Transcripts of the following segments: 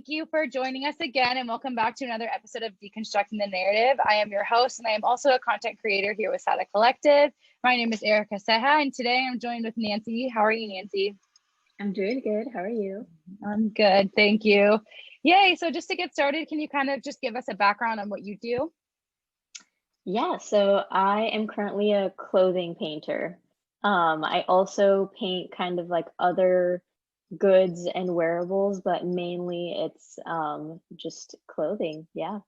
thank you for joining us again, and welcome back to another episode of Deconstructing the Narrative. I am your host, and I am also a content creator here with SADA Collective. My name is Erica Seha, and today I'm joined with Nancy. How are you, Nancy? I'm doing good. How are you? I'm good, thank you. Yay, so just to get started, can you kind of just give us a background on what you do? Yeah, so I am currently a clothing painter. I also paint kind of like other goods and wearables, but mainly it's just clothing. Yeah.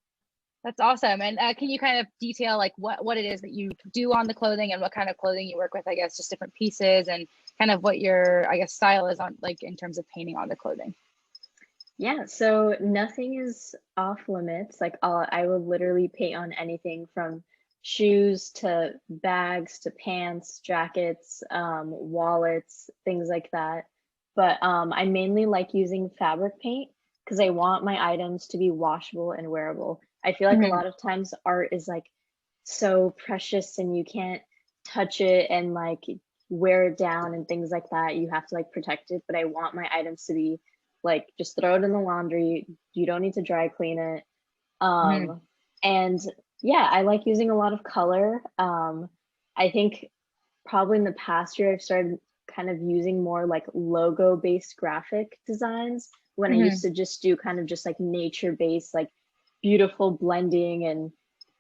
That's awesome. And can you kind of detail like what it is that you do on the clothing and what kind of clothing you work with, I guess, just different pieces and kind of what your, I guess, style is on like in terms of painting on the clothing? Yeah, so nothing is off limits. Like I will literally paint on anything from shoes to bags to pants, jackets, wallets, things like that. But I mainly like using fabric paint because I want my items to be washable and wearable. I feel like a lot of times art is like so precious and you can't touch it and like wear it down and things like that. You have to like protect it, but I want my items to be like just throw it in the laundry. You don't need to dry clean it. And yeah, I like using a lot of color. I think probably in the past year I've started kind of using more like logo based graphic designs when I used to just do kind of just like nature based, like beautiful blending and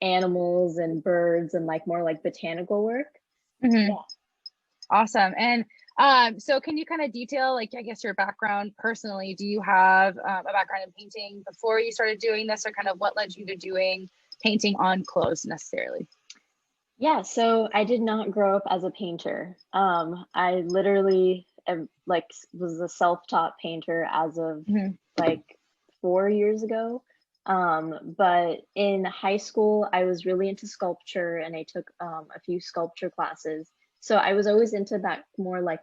animals and birds and like more like botanical work. Yeah. Awesome. And so can you kind of detail, like, I guess your background personally? Do you have a background in painting before you started doing this, or kind of what led you to doing painting on clothes necessarily? Yeah, so I did not grow up as a painter. I literally like was a self-taught painter as of like 4 years ago. But in high school, I was really into sculpture and I took a few sculpture classes. So I was always into that more like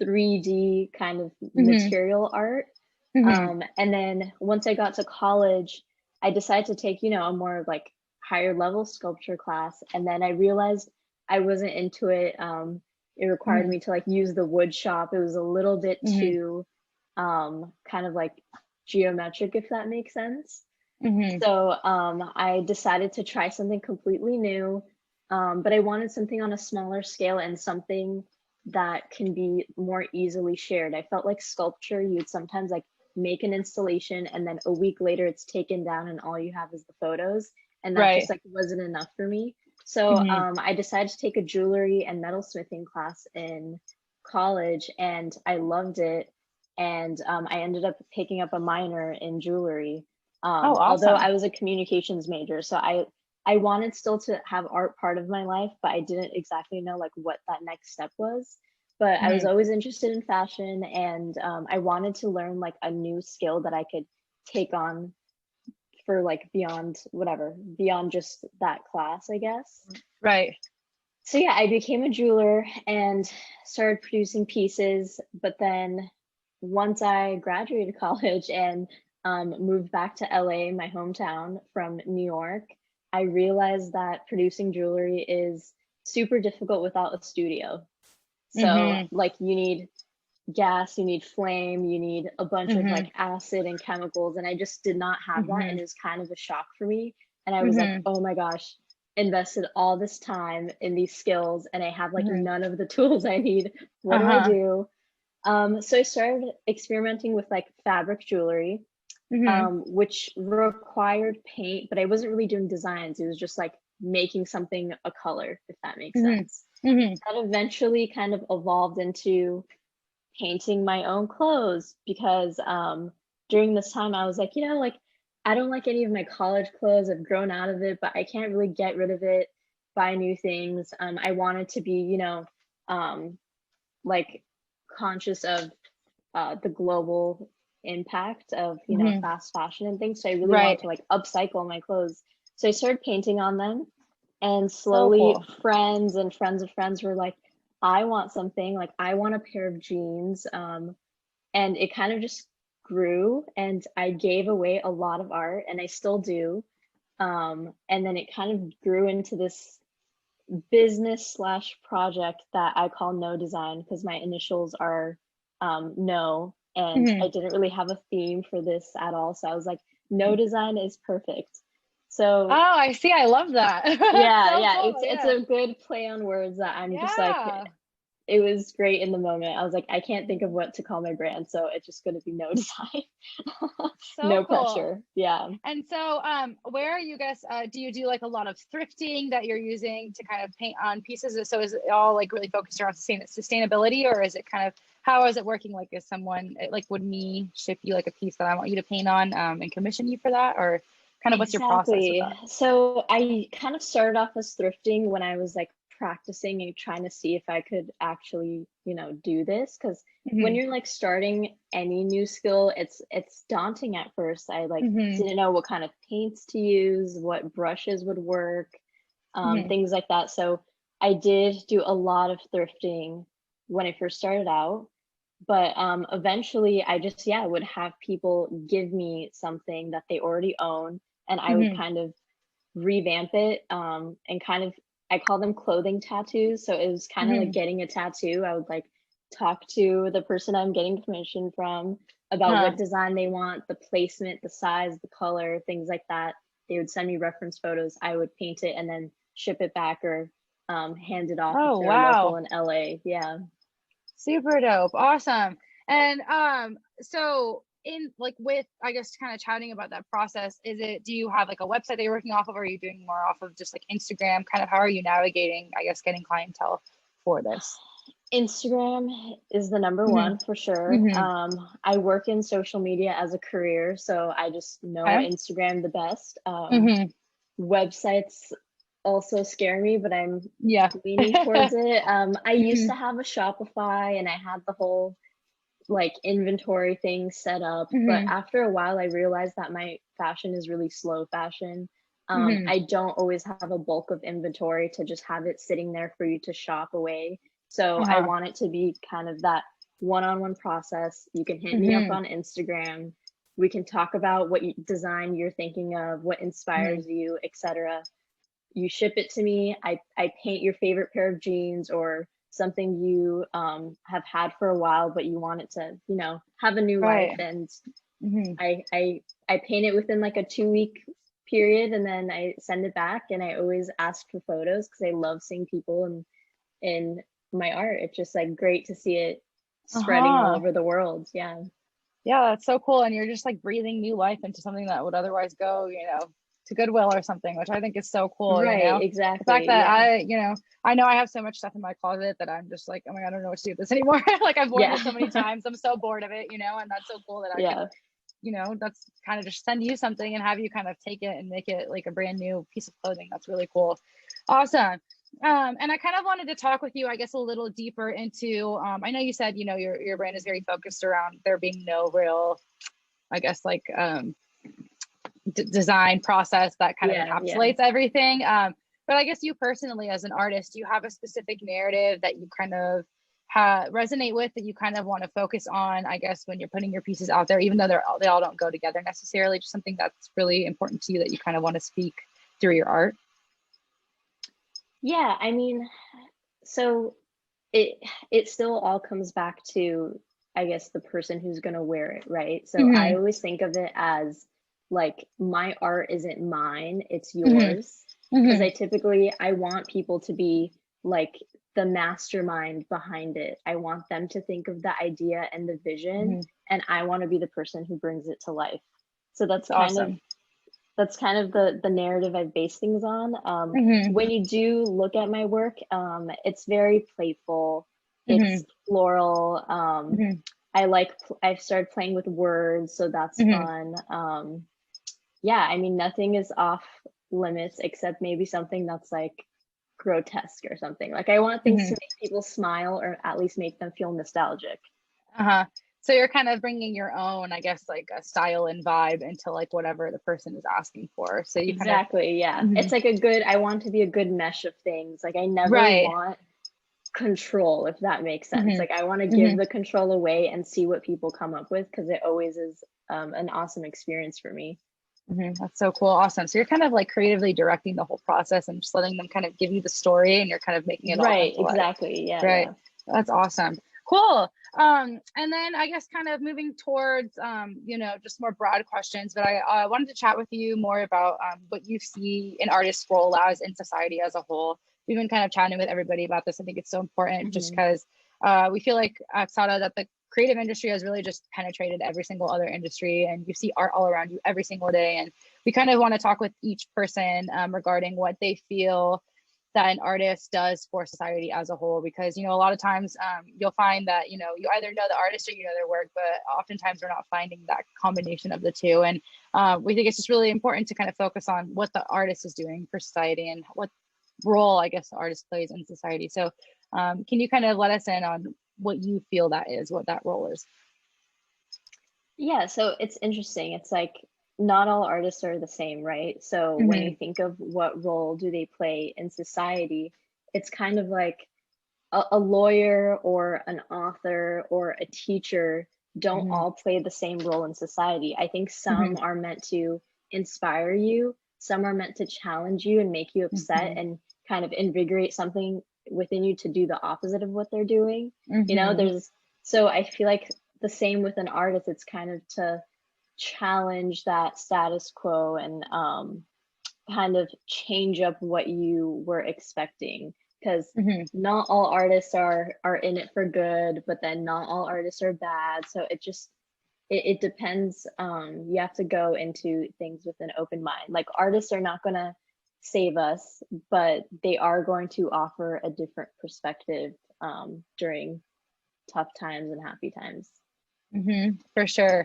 3D kind of material art. And then once I got to college, I decided to take, a more like higher level sculpture class. And then I realized I wasn't into it. It required me to like use the wood shop. It was a little bit too kind of like geometric, if that makes sense. So I decided to try something completely new, but I wanted something on a smaller scale and something that can be more easily shared. I felt like sculpture, you'd sometimes like make an installation and then a week later it's taken down and all you have is the photos. And that just like wasn't enough for me. So I decided to take a jewelry and metalsmithing class in college and I loved it. And I ended up picking up a minor in jewelry. Awesome. Although I was a communications major, so I wanted still to have art part of my life, but I didn't exactly know like what that next step was. But I was always interested in fashion, and I wanted to learn like a new skill that I could take on for like beyond just that class, I guess. Right. So yeah, I became a jeweler and started producing pieces, but then once I graduated college and moved back to LA, my hometown, from New York, I realized that producing jewelry is super difficult without a studio. So like you need gas, you need flame, you need a bunch of like acid and chemicals, and I just did not have that, and it was kind of a shock for me. And I was like, oh my gosh, invested all this time in these skills and I have like none of the tools I need. What do I do? So I started experimenting with like fabric jewelry, which required paint, but I wasn't really doing designs. It was just like making something a color, if that makes sense. That eventually kind of evolved into painting my own clothes because during this time I was like, like I don't like any of my college clothes. I've grown out of it, but I can't really get rid of it, buy new things. I wanted to be, like conscious of the global impact of, fast fashion and things. So I really wanted to like upcycle my clothes. So I started painting on them, and slowly friends and friends of friends were like, I want something, like I want a pair of jeans. And it kind of just grew, and I gave away a lot of art, and I still do. And then it kind of grew into this business / project that I call No Design, because my initials are No, and I didn't really have a theme for this at all. So I was like, no design is perfect. So oh, I see. I love that. yeah, So yeah, cool. it's a good play on words that I'm just like, Yeah. it was great in the moment. I was like, I can't think of what to call my brand, so it's just going to be no design. So No cool. pressure. Yeah. And so where are you guys, do you do like a lot of thrifting that you're using to kind of paint on pieces? So is it all like really focused around sustainability, or is it kind of, how is it working? Like, is someone like, would me ship you like a piece that I want you to paint on and commission you for that? Or kind of what's your process with that? So I kind of started off as thrifting when I was like practicing and trying to see if I could actually, do this. Because when you're like starting any new skill, it's daunting at first. I like didn't know what kind of paints to use, what brushes would work, things like that. So I did do a lot of thrifting when I first started out. But eventually I just, would have people give me something that they already own, and I would kind of revamp it, and kind of, I call them clothing tattoos. So it was kind of like getting a tattoo. I would like talk to the person I'm getting commission from about what design they want, the placement, the size, the color, things like that. They would send me reference photos. I would paint it and then ship it back, or hand it off if they're local in LA. Yeah. Super dope. Awesome. And so in like with, I guess, kind of chatting about that process, do you have like a website that you're working off of, or are you doing more off of just like Instagram? Kind of how are you navigating, I guess, getting clientele for this? Instagram is the number one for sure. I work in social media as a career, so I just know Instagram the best. Websites also scare me, but I'm leaning towards it. I used to have a Shopify, and I had the whole like inventory thing set up, but after a while I realized that my fashion is really slow fashion. I don't always have a bulk of inventory to just have it sitting there for you to shop away. So I want it to be kind of that one-on-one process. You can hit me up on Instagram. We can talk about what design you're thinking of, what inspires you, etc. You ship it to me. I paint your favorite pair of jeans, or something you have had for a while, but you want it to, have a new life. And I paint it within like a 2-week period, and then I send it back. And I always ask for photos because I love seeing people in my art. It's just like great to see it spreading all over the world. Yeah. Yeah, that's so cool. And you're just like breathing new life into something that would otherwise go, to Goodwill or something, which I think is so cool. Right, exactly. The fact that I know I have so much stuff in my closet that I'm just like, oh my God, I don't know what to do with this anymore. Like I've worn it so many times. I'm so bored of it, and that's so cool that I can, that's kind of just send you something and have you kind of take it and make it like a brand new piece of clothing. That's really cool. Awesome. And I kind of wanted to talk with you, I guess, a little deeper into, I know you said, your brand is very focused around there being no real, I guess, like, design process that kind of encapsulates everything. But I guess you personally as an artist, do you have a specific narrative that you kind of resonate with, that you kind of want to focus on, I guess, when you're putting your pieces out there, even though they all don't go together necessarily, just something that's really important to you that you kind of want to speak through your art? Yeah, I mean, so it still all comes back to, I guess, the person who's going to wear it, right? So I always think of it as like, my art isn't mine, it's yours. Because I want people to be like the mastermind behind it. I want them to think of the idea and the vision, and I want to be the person who brings it to life. So that's awesome. That's kind of the narrative I've based things on. When you do look at my work, it's very playful. It's floral. I've started playing with words, so that's fun. Yeah, I mean, nothing is off limits except maybe something that's like grotesque or something. Like I want things to make people smile, or at least make them feel nostalgic. So you're kind of bringing your own, I guess, like a style and vibe into like whatever the person is asking for. So you It's like I want to be a good mesh of things. Like I never want control, if that makes sense. Like I want to give the control away and see what people come up with, because it always is an awesome experience for me. That's so cool. Awesome. So you're kind of like creatively directing the whole process and just letting them kind of give you the story, and you're kind of making it all right. Exactly. Yeah. Right. Yeah. That's awesome. Cool. And then I guess kind of moving towards, you know, just more broad questions, but I wanted to chat with you more about what you see an artist's role as in society as a whole. We've been kind of chatting with everybody about this. I think it's so important just because we feel like at SADA that the creative industry has really just penetrated every single other industry, and you see art all around you every single day. And we kind of want to talk with each person regarding what they feel that an artist does for society as a whole, because, you know, a lot of times you'll find that, you know, you either know the artist or you know their work, but oftentimes we're not finding that combination of the two. And we think it's just really important to kind of focus on what the artist is doing for society and what role, I guess, the artist plays in society. So can you kind of let us in on what you feel that is, what that role is? Yeah, so it's interesting. It's like not all artists are the same, right? So when you think of what role do they play in society, it's kind of like a lawyer or an author or a teacher don't all play the same role in society. I think some are meant to inspire you, some are meant to challenge you and make you upset and kind of invigorate something within you to do the opposite of what they're doing. You know, so I feel like the same with an artist, it's kind of to challenge that status quo and kind of change up what you were expecting, because not all artists are in it for good, but then not all artists are bad. So it depends. You have to go into things with an open mind. Like, artists are not going to save us, but they are going to offer a different perspective during tough times and happy times. For sure.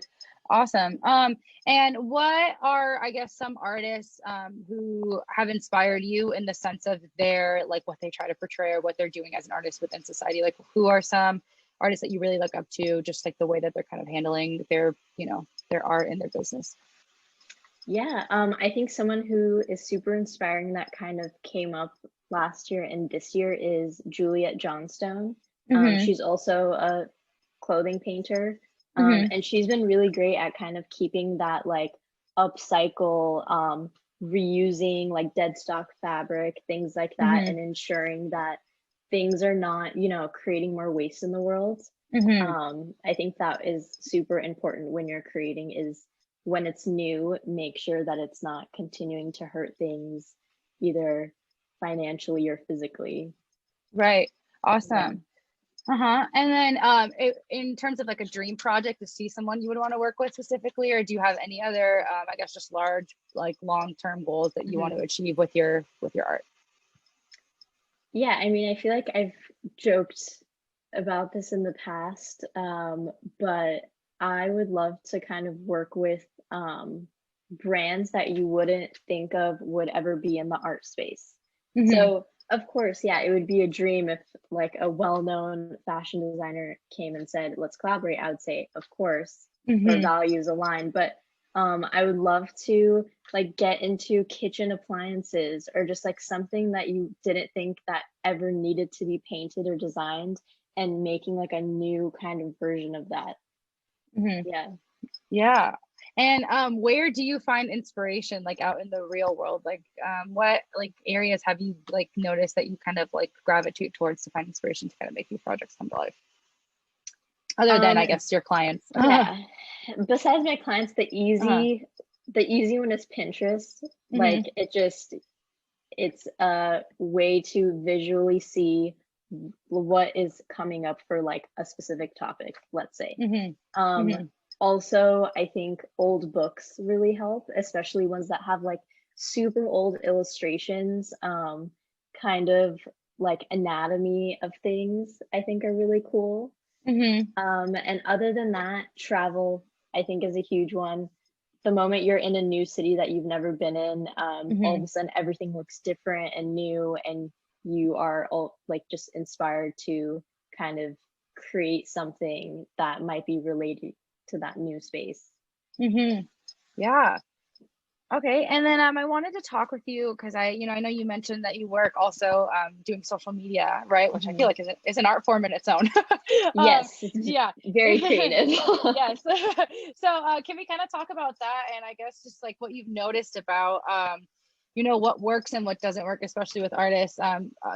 Awesome. And what are, I guess, some artists who have inspired you in the sense of their, like, what they try to portray or what they're doing as an artist within society? Like, who are some artists that you really look up to, just like the way that they're kind of handling their, you know, their art and their business? Yeah, I think someone who is super inspiring that kind of came up last year and this year is Juliet Johnstone. She's also a clothing painter. And she's been really great at kind of keeping that like upcycle, reusing like dead stock fabric, things like that, and ensuring that things are not, you know, creating more waste in the world. I think that is super important when you're creating, is when it's new, make sure that it's not continuing to hurt things either financially or physically. Right. Awesome. And then in terms of like a dream project to see someone you would want to work with specifically, or do you have any other, I guess, just large, like long-term goals that you want to achieve with your art? Yeah, I mean, I feel like I've joked about this in the past, but I would love to kind of work with brands that you wouldn't think of would ever be in the art space. So of course, yeah, it would be a dream if like a well-known fashion designer came and said, let's collaborate. I would say, of course, our values align. But I would love to like get into kitchen appliances, or just like something that you didn't think that ever needed to be painted or designed, and making like a new kind of version of that. Yeah. And where do you find inspiration, like out in the real world? Like what like areas have you like noticed that you kind of like gravitate towards to find inspiration to kind of make these projects come to life? Other than, I guess, your clients. Yeah. Besides my clients, the easy one is Pinterest. Like it's a way to visually see what is coming up for like a specific topic, let's say. Also, I think old books really help, especially ones that have like super old illustrations, kind of like anatomy of things, I think are really cool. And other than that, travel, I think, is a huge one. The moment you're in a new city that you've never been in, all of a sudden everything looks different and new, and you are all like just inspired to kind of create something that might be related to that new space. Yeah. Okay. And then I wanted to talk with you because I know you mentioned that you work also doing social media, right? Which I feel like is an art form in its own. Yes. Yeah. Very creative. Yes. So can we kind of talk about that? And I guess just like what you've noticed about, you know, what works and what doesn't work, especially with artists.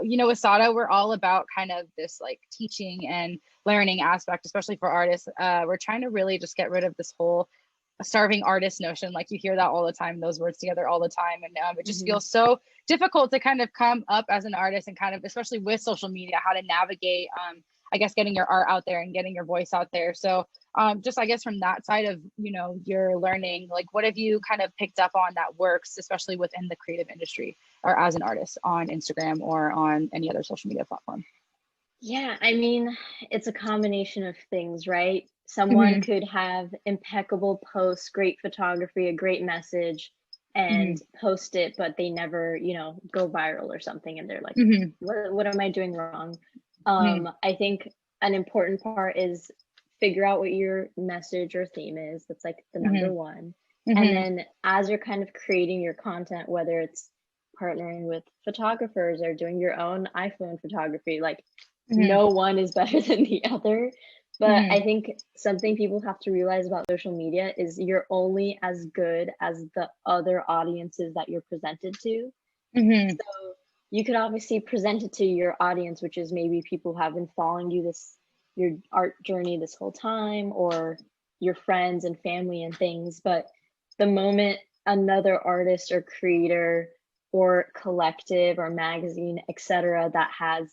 You know, with SADA, we're all about kind of this like teaching and learning aspect, especially for artists. We're trying to really just get rid of this whole starving artist notion. Like you hear that all the time, those words together all the time. And it just feels so difficult to kind of come up as an artist and kind of, especially with social media, how to navigate, I guess, getting your art out there and getting your voice out there. So just, I guess, from that side of, you know, your learning, like what have you kind of picked up on that works, especially within the creative industry or as an artist on Instagram or on any other social media platform? Yeah, I mean, it's a combination of things, right? Someone could have impeccable posts, great photography, a great message, and post it, but they never, you know, go viral or something. And they're like, what am I doing wrong? I think an important part is figure out what your message or theme is. That's like the number one. And then as you're kind of creating your content, whether it's partnering with photographers or doing your own iPhone photography, like no one is better than the other. But I think something people have to realize about social media is you're only as good as the other audiences that you're presented to. So you could obviously present it to your audience, which is maybe people who have been following you your art journey this whole time, or your friends and family and things. But the moment another artist or creator or collective or magazine, etc., that has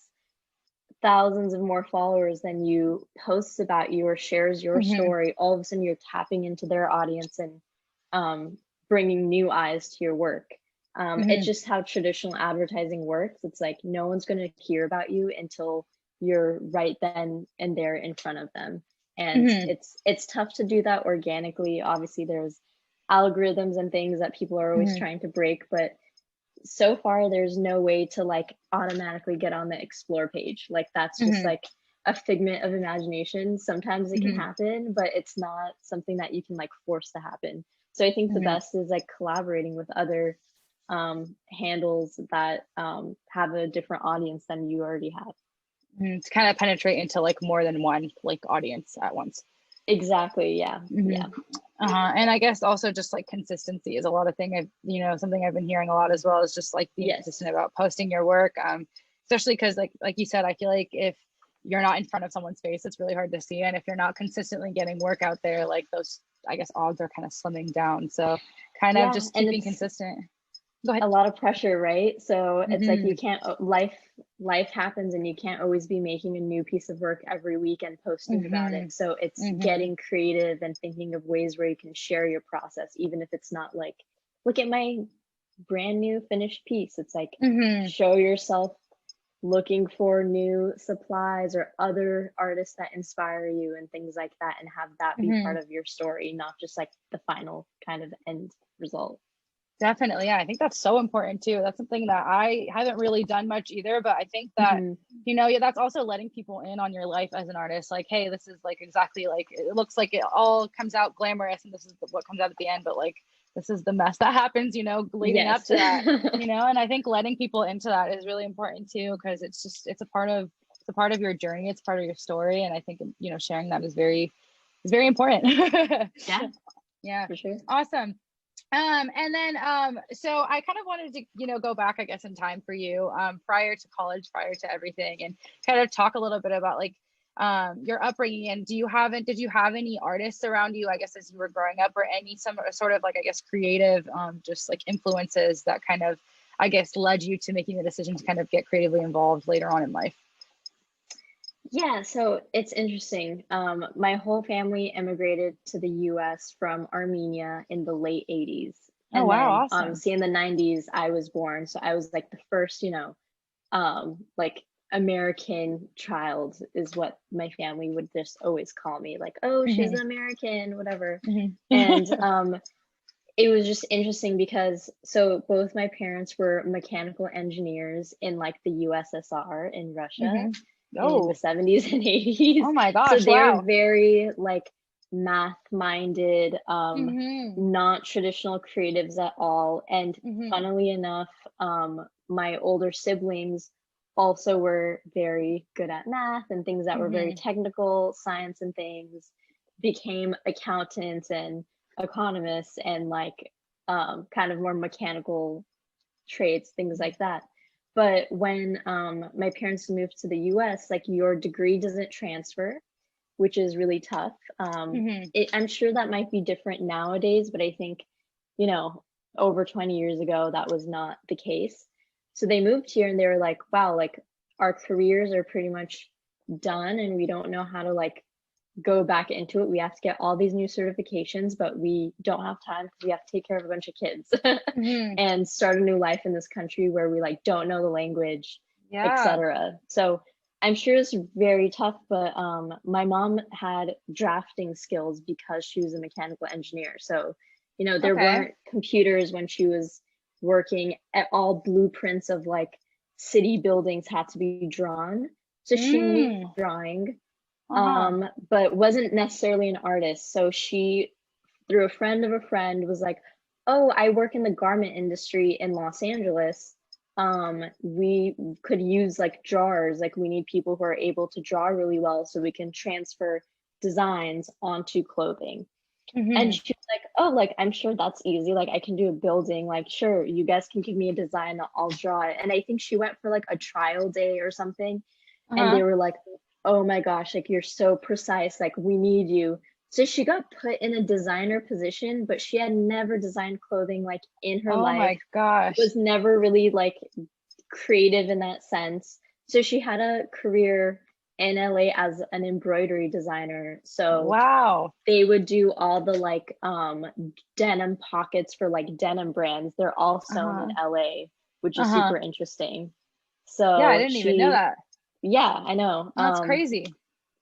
thousands of more followers than you posts about you or shares your story, all of a sudden you're tapping into their audience and bringing new eyes to your work. It's just how traditional advertising works. It's like no one's going to hear about you until you're right then and there in front of them. And it's tough to do that organically. Obviously there's algorithms and things that people are always trying to break, but so far there's no way to like automatically get on the explore page. Like that's just like a figment of imagination. Sometimes it can happen, but it's not something that you can like force to happen. So I think the best is like collaborating with other handles that have a different audience than you already have. To kind of penetrate into like more than one like audience at once. Exactly. Yeah. Yeah. And I guess also just like consistency is a lot of thing. Something I've been hearing a lot as well is just like being consistent about posting your work. Especially because like you said, I feel like if you're not in front of someone's face, it's really hard to see. And if you're not consistently getting work out there, like those, I guess, odds are kind of slimming down. So kind of just keeping consistent. Go ahead. A lot of pressure, right? So it's like you can't, life happens and you can't always be making a new piece of work every week and posting about it. So it's getting creative and thinking of ways where you can share your process, even if it's not like, look at my brand new finished piece. It's like show yourself looking for new supplies or other artists that inspire you and things like that, and have that be part of your story, not just like the final kind of end result. Definitely. Yeah. I think that's so important too. That's something that I haven't really done much either, but I think that, that's also letting people in on your life as an artist. Like, hey, this is like exactly like, it looks like it all comes out glamorous and this is what comes out at the end, but like, this is the mess that happens, leading up to that, and I think letting people into that is really important too, because it's a part of your journey. It's part of your story. And I think, sharing that is very important. Yeah, for sure. Awesome. And then, so I kind of wanted to, go back, I guess, in time for you, prior to college, prior to everything, and kind of talk a little bit about like, your upbringing. And did you have any artists around you, I guess, as you were growing up, or some sort of like, I guess, creative, just like influences that kind of, I guess, led you to making the decision to kind of get creatively involved later on in life? Yeah, so it's interesting. My whole family immigrated to the US from Armenia in the late 80s. And wow, awesome. In the 90s, I was born. So I was like the first, like American child is what my family would just always call me. Like, oh, she's American, whatever. And it was just interesting because so both my parents were mechanical engineers in like the USSR in Russia. In the 70s and 80s. Oh my gosh. So they're very like math-minded, not traditional creatives at all. And funnily enough, my older siblings also were very good at math and things that were very technical, science and things, became accountants and economists and like kind of more mechanical traits, things like that. But when my parents moved to the US, like your degree doesn't transfer, which is really tough. I'm sure that might be different nowadays, but I think, you know, over 20 years ago, that was not the case. So they moved here and they were like, wow, like our careers are pretty much done and we don't know how to like go back into it. We have to get all these new certifications, but we don't have time because we have to take care of a bunch of kids and start a new life in this country where we like don't know the language, etc. So I'm sure it's very tough, but my mom had drafting skills because she was a mechanical engineer. So, you know, there weren't computers when she was working at all. Blueprints of like city buildings had to be drawn. So she knew drawing, but wasn't necessarily an artist. So she, through a friend of a friend, was like, oh, I work in the garment industry in Los Angeles. We could use like drawers, like we need people who are able to draw really well so we can transfer designs onto clothing. And she's like, oh, like I'm sure that's easy, like I can do a building, like sure, you guys can give me a design, I'll draw it. And I think she went for like a trial day or something, and they were like, oh my gosh, like you're so precise, like we need you. So she got put in a designer position, but she had never designed clothing like in her life. Oh my gosh. Was never really like creative in that sense. So she had a career in LA as an embroidery designer. So wow, they would do all the like denim pockets for like denim brands. They're all sewn in LA, which is super interesting. So yeah, I didn't even know that. Yeah, I know. That's crazy.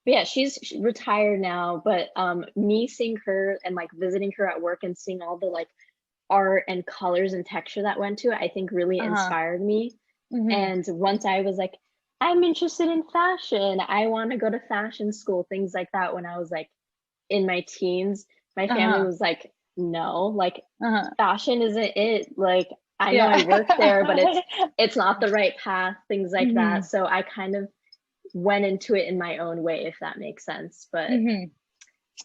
But yeah, she's retired now, but me seeing her and like visiting her at work and seeing all the like art and colors and texture that went to it, I think really inspired me. And once I was like, I'm interested in fashion, I want to go to fashion school, things like that. When I was like in my teens, my family was like, no, like fashion isn't it. Like I know I work there, but it's not the right path, things like that. So I kind of went into it in my own way, if that makes sense. But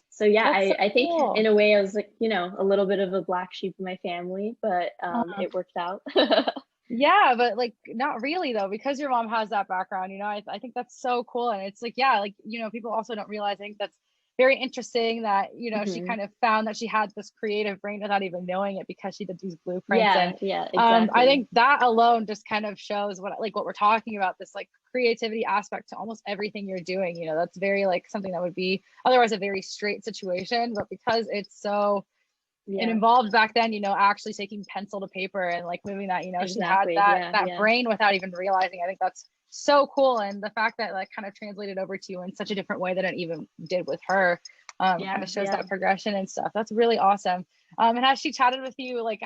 so yeah, I think in a way I was like, you know, a little bit of a black sheep in my family, but it worked out. Yeah, but like not really though, because your mom has that background, you know. I think that's so cool. And it's like, yeah, like, you know, people also don't realize, I think that's very interesting that, you know, she kind of found that she had this creative brain without even knowing it because she did these blueprints. Yeah, exactly. I think that alone just kind of shows what we're talking about, this like creativity aspect to almost everything you're doing. You know, that's very like something that would be otherwise a very straight situation, but because it's so it involved back then, you know, actually taking pencil to paper and like moving that, you know, exactly. She had that brain without even realizing. I think that's so cool. And the fact that like kind of translated over to you in such a different way than it even did with her, kind of shows that progression and stuff. That's really awesome. And has she chatted with you, like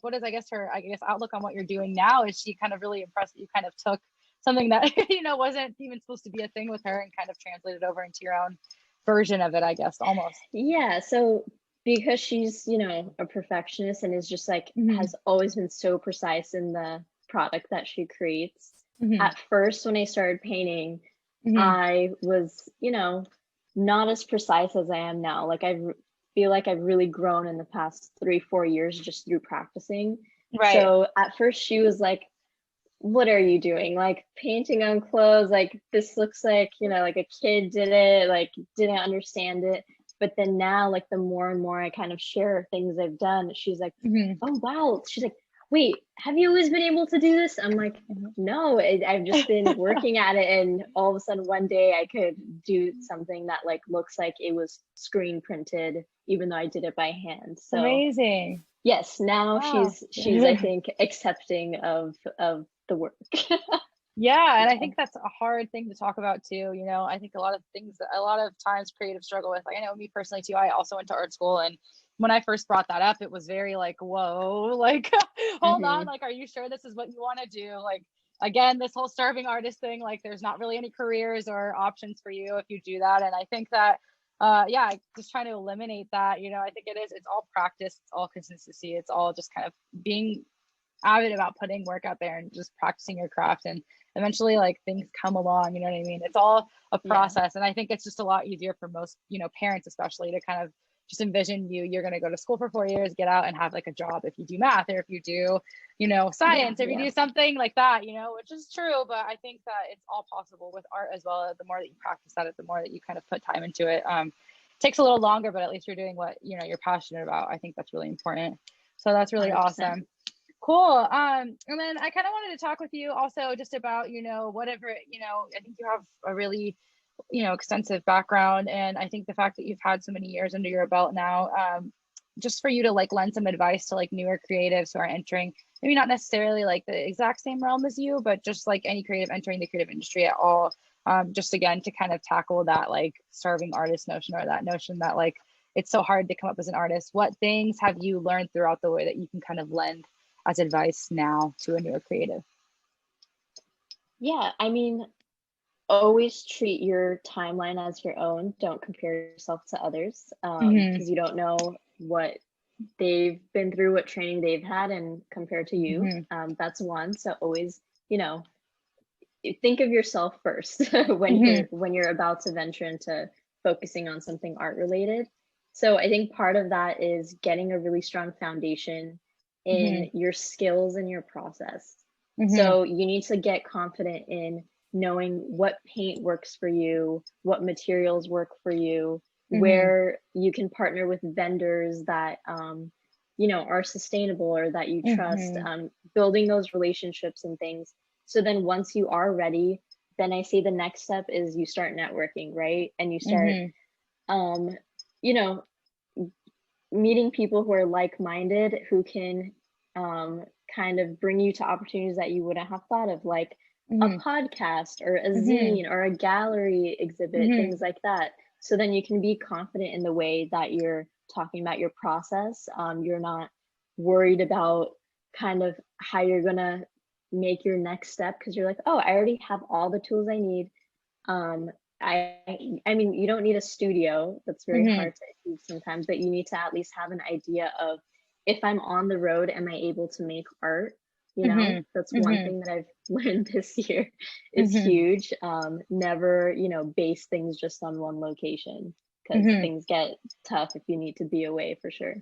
what is, I guess, her outlook on what you're doing now? Is she kind of really impressed that you kind of took something that, you know, wasn't even supposed to be a thing with her and kind of translated over into your own version of it, I guess, almost? Yeah. So because she's, you know, a perfectionist and is just like has always been so precise in the product that she creates. At first, when I started painting, I was, you know, not as precise as I am now. Like I feel like I've really grown in the past 3-4 years just through practicing. Right. So at first she was like, what are you doing? Like painting on clothes, like this looks like, you know, like a kid did it, like didn't understand it. But then now, like the more and more I kind of share things I've done, she's like, oh, wow. She's like, wait, have you always been able to do this? I'm like, no, I've just been working at it. And all of a sudden one day I could do something that like looks like it was screen printed, even though I did it by hand. So amazing. Yes, now she's I think accepting of the work. Yeah, and I think that's a hard thing to talk about too. You know, I think a lot of times creatives struggle with. Like I know me personally too. I also went to art school, and when I first brought that up, it was very like, whoa, like hold on, like, are you sure this is what you want to do? Like, again, this whole starving artist thing, like there's not really any careers or options for you if you do that. And I think that just trying to eliminate that, you know, I think it's all practice, it's all consistency, it's all just kind of being avid about putting work out there and just practicing your craft, and eventually like things come along, you know what I mean? It's all a process. And I think it's just a lot easier for most, you know, parents especially to kind of just envision you're going to go to school for 4 years, get out and have like a job if you do math, or if you do, science, if you do something like that, which is true. But I think that it's all possible with art as well. The more that you practice at it, the more that you kind of put time into it. Takes a little longer, but at least you're doing what, you're passionate about. I think that's really important. So that's really 100%. awesome. Cool. And then I kind of wanted to talk with you also just about, whatever, I think you have a really, extensive background. And I think the fact that you've had so many years under your belt now, just for you to like lend some advice to like newer creatives who are entering, maybe not necessarily like the exact same realm as you, but just like any creative entering the creative industry at all. Just again, to kind of tackle that like starving artist notion, or that notion that like, it's so hard to come up as an artist. What things have you learned throughout the way that you can kind of lend as advice now to a newer creative? Yeah, I mean, always treat your timeline as your own. Don't compare yourself to others, because you don't know what they've been through, what training they've had, and compared to you. That's one. So always, think of yourself first when you're about to venture into focusing on something art related. So I think part of that is getting a really strong foundation in your skills and your process. So you need to get confident in knowing what paint works for you, what materials work for you, where you can partner with vendors that are sustainable or that you trust, building those relationships and things. So then once you are ready, then I say the next step is you start networking, right? And you start meeting people who are like-minded, who can kind of bring you to opportunities that you wouldn't have thought of, like a podcast or a zine or a gallery exhibit, things like that. So then you can be confident in the way that you're talking about your process. You're not worried about kind of how you're gonna make your next step, because you're like, oh, I already have all the tools I need. I mean, you don't need a studio. That's very hard to achieve sometimes, but you need to at least have an idea of, if I'm on the road, am I able to make art? That's one thing that I've learned this year is huge. Never, base things just on one location, because things get tough if you need to be away, for sure.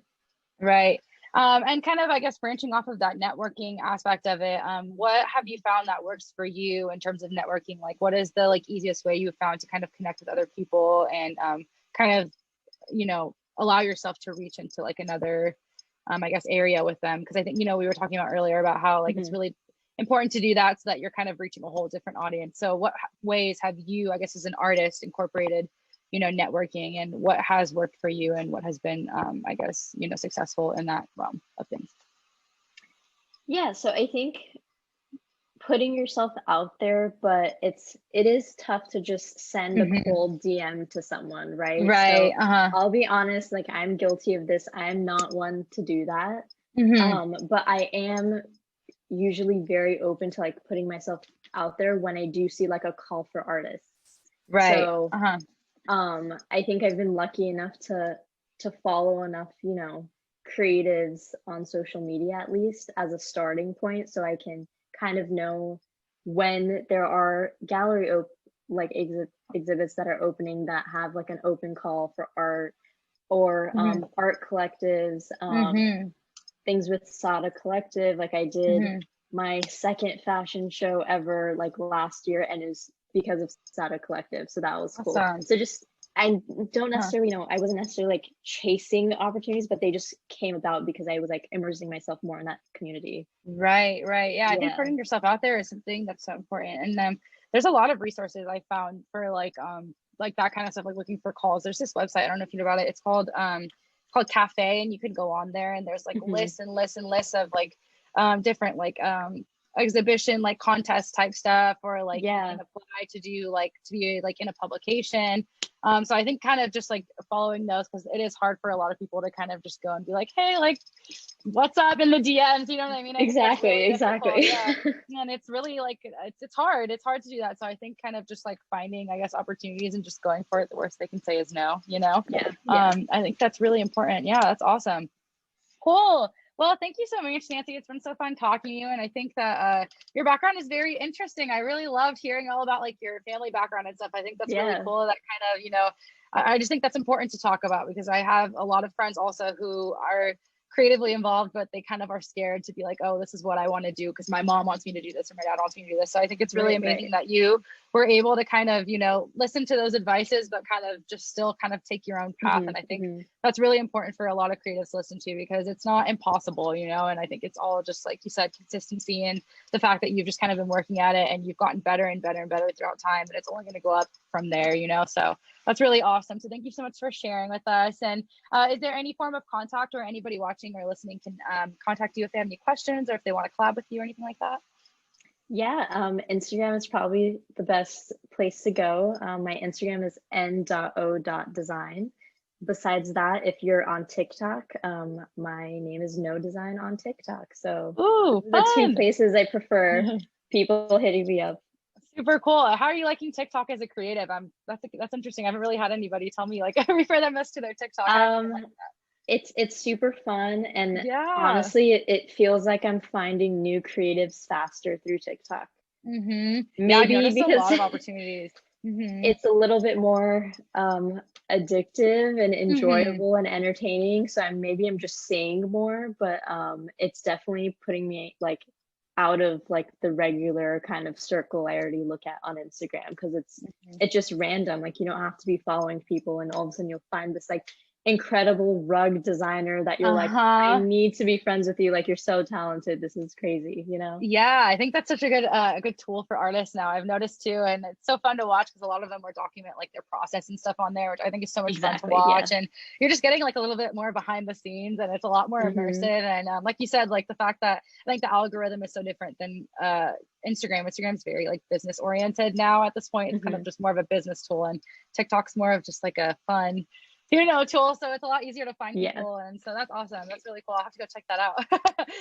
Right. And kind of, I guess, branching off of that networking aspect of it, what have you found that works for you in terms of networking? Like, what is the easiest way you've found to kind of connect with other people and kind of, allow yourself to reach into like another, I guess, area with them? Because I think, we were talking about earlier about how like it's really important to do that so that you're kind of reaching a whole different audience. So what ways have you, I guess, as an artist, incorporated networking, and what has worked for you and what has been, I guess, successful in that realm of things? Yeah, so I think putting yourself out there, but it is tough to just send a cold DM to someone, right? Right. So I'll be honest, like, I'm guilty of this. I'm not one to do that. But I am usually very open to like putting myself out there when I do see like a call for artists. Right. So I think I've been lucky enough to follow enough, creatives on social media, at least as a starting point, so I can kind of know when there are gallery exhibits that are opening that have like an open call for art, or art collectives, things with SADA Collective. Like, I did my second fashion show ever like last year, and it was because of SADA Collective, so that was cool. Awesome. So just, I don't necessarily I wasn't necessarily like chasing the opportunities, but they just came about because I was like immersing myself more in that community. Right. Yeah, I think putting yourself out there is something that's so important. And there's a lot of resources I found for like that kind of stuff, like looking for calls. There's this website, I don't know if you know about it, it's called Cafe, and you can go on there and there's like lists and lists and lists of like different like exhibition like contest type stuff, or like you can apply to do like to be like in a publication. So I think kind of just like following those, because it is hard for a lot of people to kind of just go and be like, hey, like, what's up in the DMs, you know what I mean? Exactly. Yeah. And it's really like it's hard to do that. So I think kind of just like finding, I guess, opportunities and just going for it. The worst they can say is no, I think that's really important. Yeah, that's awesome. Cool. Well, thank you so much, Nancy. It's been so fun talking to you. And I think that your background is very interesting. I really loved hearing all about like your family background and stuff. I think that's really cool. That kind of, I just think that's important to talk about, because I have a lot of friends also who are creatively involved, but they kind of are scared to be like, oh, this is what I want to do because my mom wants me to do this or my dad wants me to do this. So I think it's really amazing that you were able to kind of, you know, listen to those advices, but kind of just still kind of take your own path. And I think that's really important for a lot of creatives to listen to, because it's not impossible, you know, and I think it's all just, like you said, consistency, and the fact that you've just kind of been working at it and you've gotten better and better and better throughout time, and it's only going to go up from there, you know. So that's really awesome. So thank you so much for sharing with us. And is there any form of contact, or anybody watching or listening can contact you if they have any questions or if they want to collab with you or anything like that? Yeah, Instagram is probably the best place to go. My Instagram is n.o.design. Besides that, if you're on TikTok, my name is No Design on TikTok. So the two places I prefer people hitting me up. Super cool. How are you liking TikTok as a creative? That's interesting. I haven't really had anybody tell me like refer them us to their TikTok. It's super fun, and honestly, it feels like I'm finding new creatives faster through TikTok. Maybe because a lot of opportunities. It's a little bit more addictive and enjoyable and entertaining. So I'm just saying more, but it's definitely putting me like out of like the regular kind of circle I already look at on Instagram, because it's just random. Like, you don't have to be following people, and all of a sudden you'll find this like incredible rug designer that you're like, I need to be friends with you. Like, you're so talented. This is crazy, you know? Yeah, I think that's such a good tool for artists now. I've noticed too, and it's so fun to watch because a lot of them will document like their process and stuff on there, which I think is so much fun to watch. And you're just getting like a little bit more behind the scenes, and it's a lot more immersive. And like you said, like the fact that I think the algorithm is so different than Instagram. Instagram's very like business oriented now at this point. It's kind of just more of a business tool, and TikTok's more of just like a fun, you know, tool. So it's a lot easier to find people. And so that's awesome. That's really cool. I'll have to go check that out.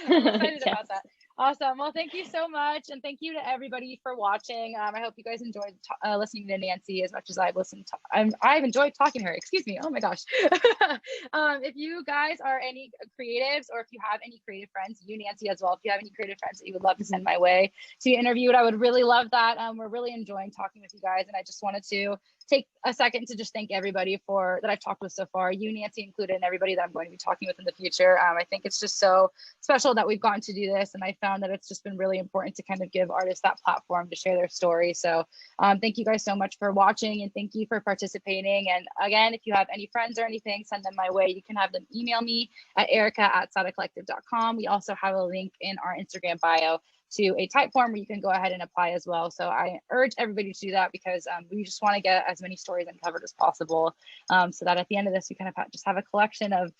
I'm excited about that. Awesome. Well, thank you so much. And thank you to everybody for watching. I hope you guys enjoyed listening to Nancy as much as I've listened to, I've enjoyed talking to her. Excuse me. Oh my gosh. If you guys are any creatives, or if you have any creative friends, you, Nancy, as well, if you have any creative friends that you would love to send my way to be interviewed, I would really love that. We're really enjoying talking with you guys. And I just wanted to take a second to just thank everybody that I've talked with so far, you, Nancy, included, and everybody that I'm going to be talking with in the future. I think it's just so special that we've gotten to do this. And I found that it's just been really important to kind of give artists that platform to share their story. So thank you guys so much for watching, and thank you for participating. And again, if you have any friends or anything, send them my way. You can have them email me at erica@sadacollective.com. We also have a link in our Instagram bio to a type form where you can go ahead and apply as well. So I urge everybody to do that, because we just want to get as many stories uncovered as possible, so that at the end of this, we kind of just have a collection of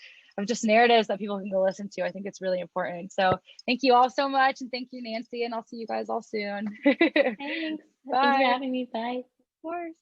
just narratives that people can go listen to. I think it's really important. So thank you all so much. And thank you, Nancy, and I'll see you guys all soon. Thanks. Thanks for having me. Bye. Of course.